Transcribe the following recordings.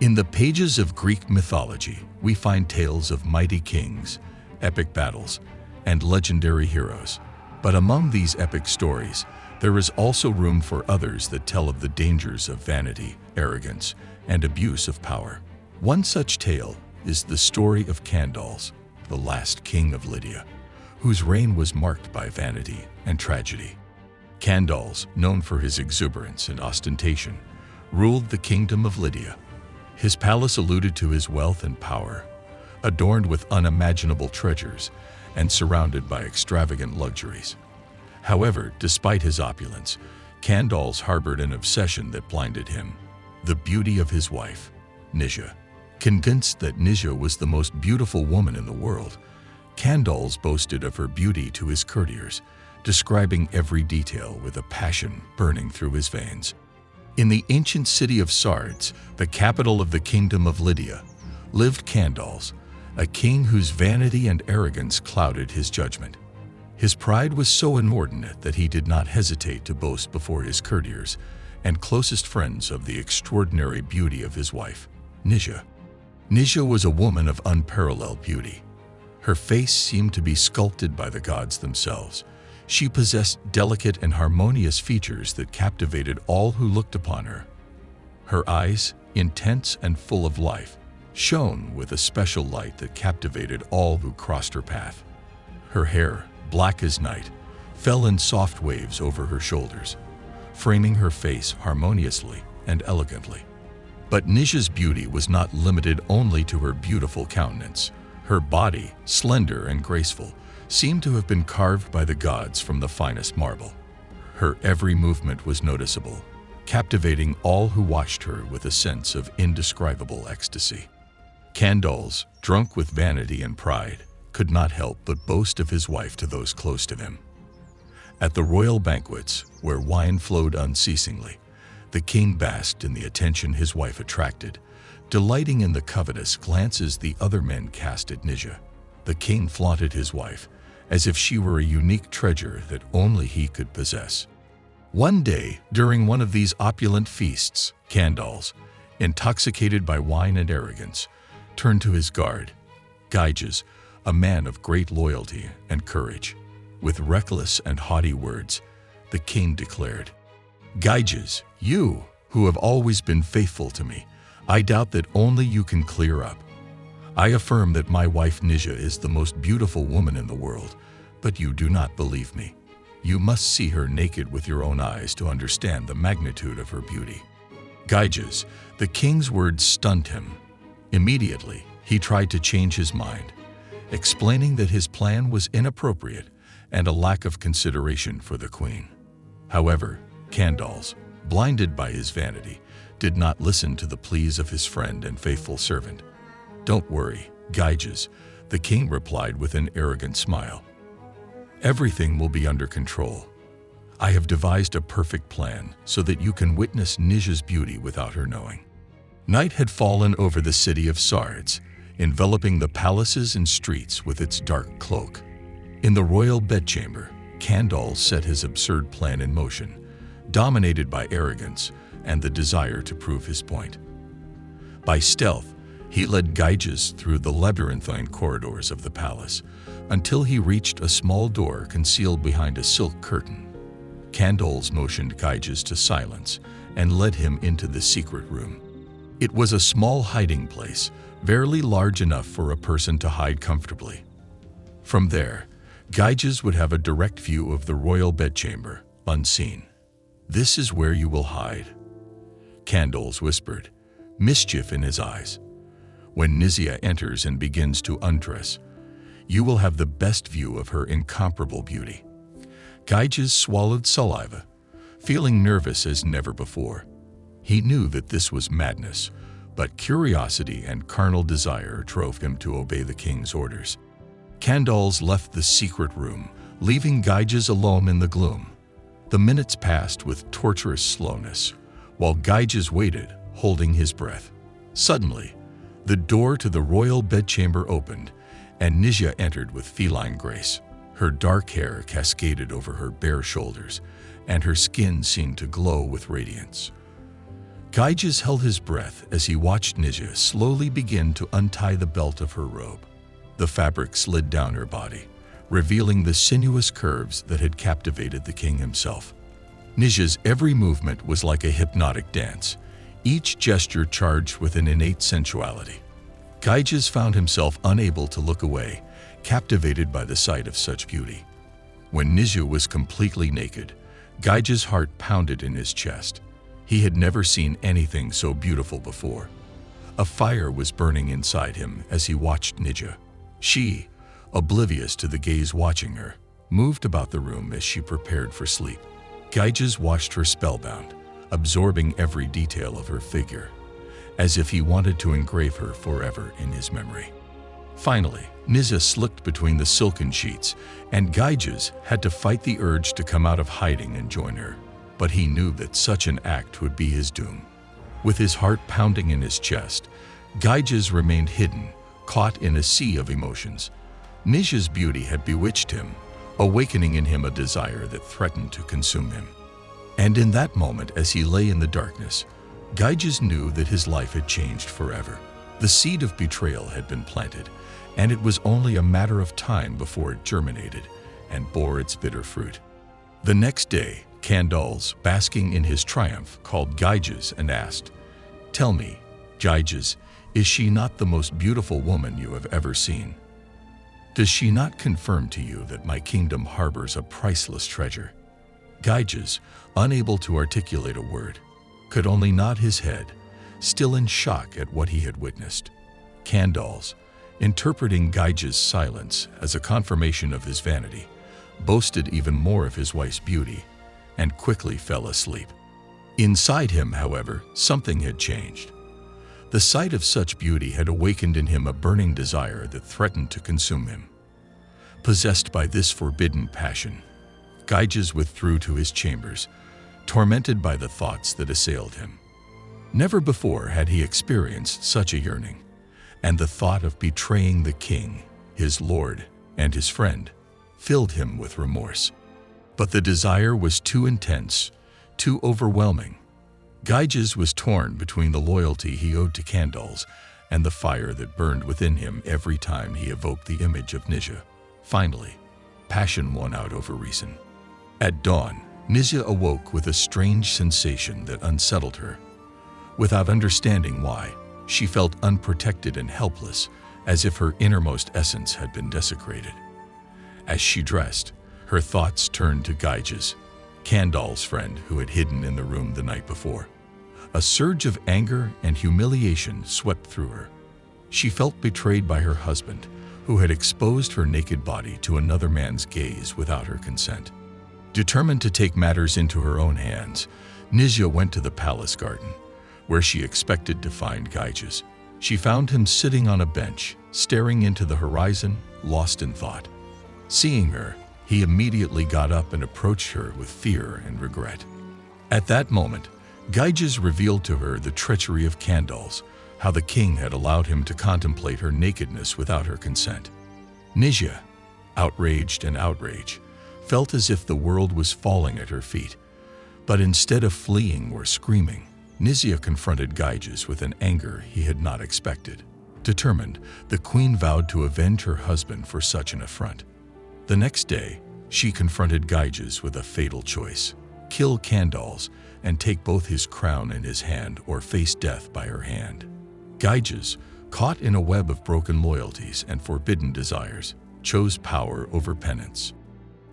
In the pages of Greek mythology, we find tales of mighty kings, epic battles, and legendary heroes. But among these epic stories, there is also room for others that tell of the dangers of vanity, arrogance, and abuse of power. One such tale is the story of Candaules, the last king of Lydia, whose reign was marked by vanity and tragedy. Candaules, known for his exuberance and ostentation, ruled the kingdom of Lydia. His palace alluded to his wealth and power, adorned with unimaginable treasures and surrounded by extravagant luxuries. However, despite his opulence, Candaules harbored an obsession that blinded him: the beauty of his wife, Nyssia. Convinced that Nyssia was the most beautiful woman in the world, Candaules boasted of her beauty to his courtiers, describing every detail with a passion burning through his veins. In the ancient city of Sardes, the capital of the kingdom of Lydia, lived Candaules, a king whose vanity and arrogance clouded his judgment. His pride was so inordinate that he did not hesitate to boast before his courtiers and closest friends of the extraordinary beauty of his wife, Nyssia. Nyssia was a woman of unparalleled beauty. Her face seemed to be sculpted by the gods themselves. She possessed delicate and harmonious features that captivated all who looked upon her. Her eyes, intense and full of life, shone with a special light that captivated all who crossed her path. Her hair, black as night, fell in soft waves over her shoulders, framing her face harmoniously and elegantly. But Nyssia's beauty was not limited only to her beautiful countenance. Her body, slender and graceful, seemed to have been carved by the gods from the finest marble. Her every movement was noticeable, captivating all who watched her with a sense of indescribable ecstasy. Candaules, drunk with vanity and pride, could not help but boast of his wife to those close to him. At the royal banquets, where wine flowed unceasingly, the king basked in the attention his wife attracted, delighting in the covetous glances the other men cast at Nyssia. The king flaunted his wife as if she were a unique treasure that only he could possess. One day, during one of these opulent feasts, Candaules, intoxicated by wine and arrogance, turned to his guard, Gyges, a man of great loyalty and courage. With reckless and haughty words, the king declared, "Gyges, you, who have always been faithful to me, I doubt that only you can clear up. I affirm that my wife Nyssia is the most beautiful woman in the world, but you do not believe me. You must see her naked with your own eyes to understand the magnitude of her beauty." Gyges, the king's words stunned him. Immediately, he tried to change his mind, explaining that his plan was inappropriate and a lack of consideration for the queen. However, Candaules, blinded by his vanity, did not listen to the pleas of his friend and faithful servant. "Don't worry, Gyges," the king replied with an arrogant smile. "Everything will be under control. I have devised a perfect plan so that you can witness Nyssia's beauty without her knowing." Night had fallen over the city of Sardes, enveloping the palaces and streets with its dark cloak. In the royal bedchamber, Candaules set his absurd plan in motion, dominated by arrogance and the desire to prove his point. By stealth, he led Gyges through the labyrinthine corridors of the palace until he reached a small door concealed behind a silk curtain. Candaules motioned Gyges to silence and led him into the secret room. It was a small hiding place, barely large enough for a person to hide comfortably. From there, Gyges would have a direct view of the royal bedchamber, unseen. "This is where you will hide," Candaules whispered, mischief in his eyes. "When Nyssia enters and begins to undress, you will have the best view of her incomparable beauty." Gyges swallowed saliva, feeling nervous as never before. He knew that this was madness, but curiosity and carnal desire drove him to obey the king's orders. Candaules left the secret room, leaving Gyges alone in the gloom. The minutes passed with torturous slowness, while Gyges waited, holding his breath. Suddenly, the door to the royal bedchamber opened, and Nyssia entered with feline grace. Her dark hair cascaded over her bare shoulders, and her skin seemed to glow with radiance. Gyges held his breath as he watched Nyssia slowly begin to untie the belt of her robe. The fabric slid down her body, revealing the sinuous curves that had captivated the king himself. Nyssia's every movement was like a hypnotic dance, each gesture charged with an innate sensuality. Gyges found himself unable to look away, captivated by the sight of such beauty. When Nyssia was completely naked, Gyges' heart pounded in his chest. He had never seen anything so beautiful before. A fire was burning inside him as he watched Nyssia. She, oblivious to the gaze watching her, moved about the room as she prepared for sleep. Gyges watched her spellbound, absorbing every detail of her figure, as if he wanted to engrave her forever in his memory. Finally, Nyssia slipped between the silken sheets, and Gyges had to fight the urge to come out of hiding and join her. But he knew that such an act would be his doom. With his heart pounding in his chest, Gyges remained hidden, caught in a sea of emotions. Nyssia's beauty had bewitched him, awakening in him a desire that threatened to consume him. And in that moment, as he lay in the darkness, Gyges knew that his life had changed forever. The seed of betrayal had been planted, and it was only a matter of time before it germinated and bore its bitter fruit. The next day, Candaules, basking in his triumph, called Gyges and asked, "Tell me, Gyges, is she not the most beautiful woman you have ever seen? Does she not confirm to you that my kingdom harbors a priceless treasure?" Gyges, unable to articulate a word, could only nod his head, still in shock at what he had witnessed. Candaules, interpreting Gyges' silence as a confirmation of his vanity, boasted even more of his wife's beauty and quickly fell asleep. Inside him, however, something had changed. The sight of such beauty had awakened in him a burning desire that threatened to consume him. Possessed by this forbidden passion, Gyges withdrew to his chambers, tormented by the thoughts that assailed him. Never before had he experienced such a yearning, and the thought of betraying the king, his lord, and his friend filled him with remorse. But the desire was too intense, too overwhelming. Gyges was torn between the loyalty he owed to Candaules and the fire that burned within him every time he evoked the image of Nyssia. Finally, passion won out over reason. At dawn, Nyssia awoke with a strange sensation that unsettled her. Without understanding why, she felt unprotected and helpless, as if her innermost essence had been desecrated. As she dressed, her thoughts turned to Gyges, Candaules' friend who had hidden in the room the night before. A surge of anger and humiliation swept through her. She felt betrayed by her husband, who had exposed her naked body to another man's gaze without her consent. Determined to take matters into her own hands, Nyssia went to the palace garden, where she expected to find Gyges. She found him sitting on a bench, staring into the horizon, lost in thought. Seeing her, he immediately got up and approached her with fear and regret. At that moment, Gyges revealed to her the treachery of Candaules, how the king had allowed him to contemplate her nakedness without her consent. Nyssia, outraged and outraged, felt as if the world was falling at her feet. But instead of fleeing or screaming, Nyssia confronted Gyges with an anger he had not expected. Determined, the queen vowed to avenge her husband for such an affront. The next day, she confronted Gyges with a fatal choice: kill Candaules and take both his crown in his hand or face death by her hand. Gyges, caught in a web of broken loyalties and forbidden desires, chose power over penance.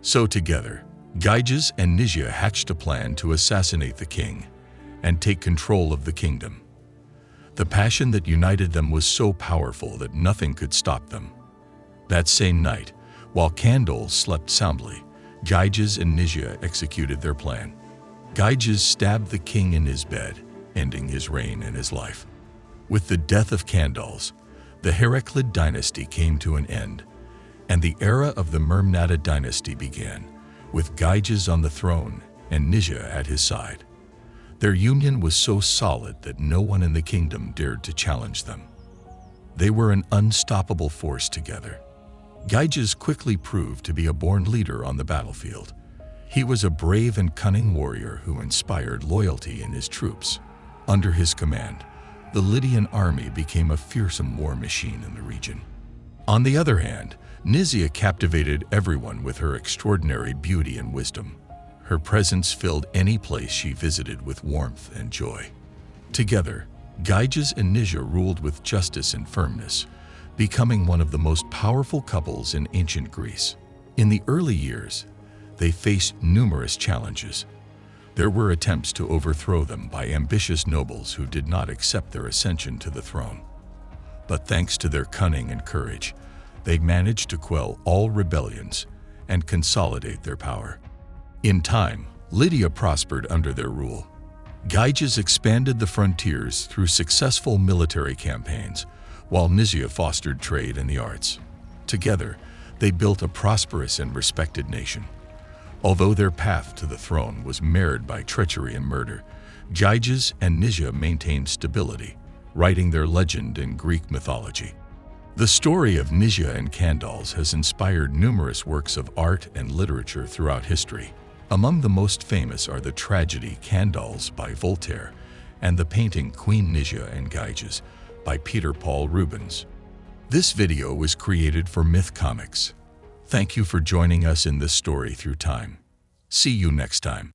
So together, Gyges and Nyssia hatched a plan to assassinate the king and take control of the kingdom. The passion that united them was so powerful that nothing could stop them. That same night, while Candaules slept soundly, Gyges and Nyssia executed their plan. Gyges stabbed the king in his bed, ending his reign and his life. With the death of Candaules, the Heraclid dynasty came to an end, and the era of the Myrmidad dynasty began, with Gyges on the throne and Nyssia at his side. Their union was so solid that no one in the kingdom dared to challenge them. They were an unstoppable force together. Gyges quickly proved to be a born leader on the battlefield. He was a brave and cunning warrior who inspired loyalty in his troops. Under his command, the Lydian army became a fearsome war machine in the region. On the other hand, Nyssia captivated everyone with her extraordinary beauty and wisdom. Her presence filled any place she visited with warmth and joy. Together, Gyges and Nyssia ruled with justice and firmness, becoming one of the most powerful couples in ancient Greece. In the early years, they faced numerous challenges. There were attempts to overthrow them by ambitious nobles who did not accept their ascension to the throne. But thanks to their cunning and courage, they managed to quell all rebellions and consolidate their power. In time, Lydia prospered under their rule. Gyges expanded the frontiers through successful military campaigns, while Nyssia fostered trade and the arts. Together, they built a prosperous and respected nation. Although their path to the throne was marred by treachery and murder, Gyges and Nyssia maintained stability, writing their legend in Greek mythology. The story of Nyssia and Candaules has inspired numerous works of art and literature throughout history. Among the most famous are the tragedy Candaules by Voltaire and the painting Queen Nyssia and Gyges by Peter Paul Rubens. This video was created for Myth Comics. Thank you for joining us in this story through time. See you next time.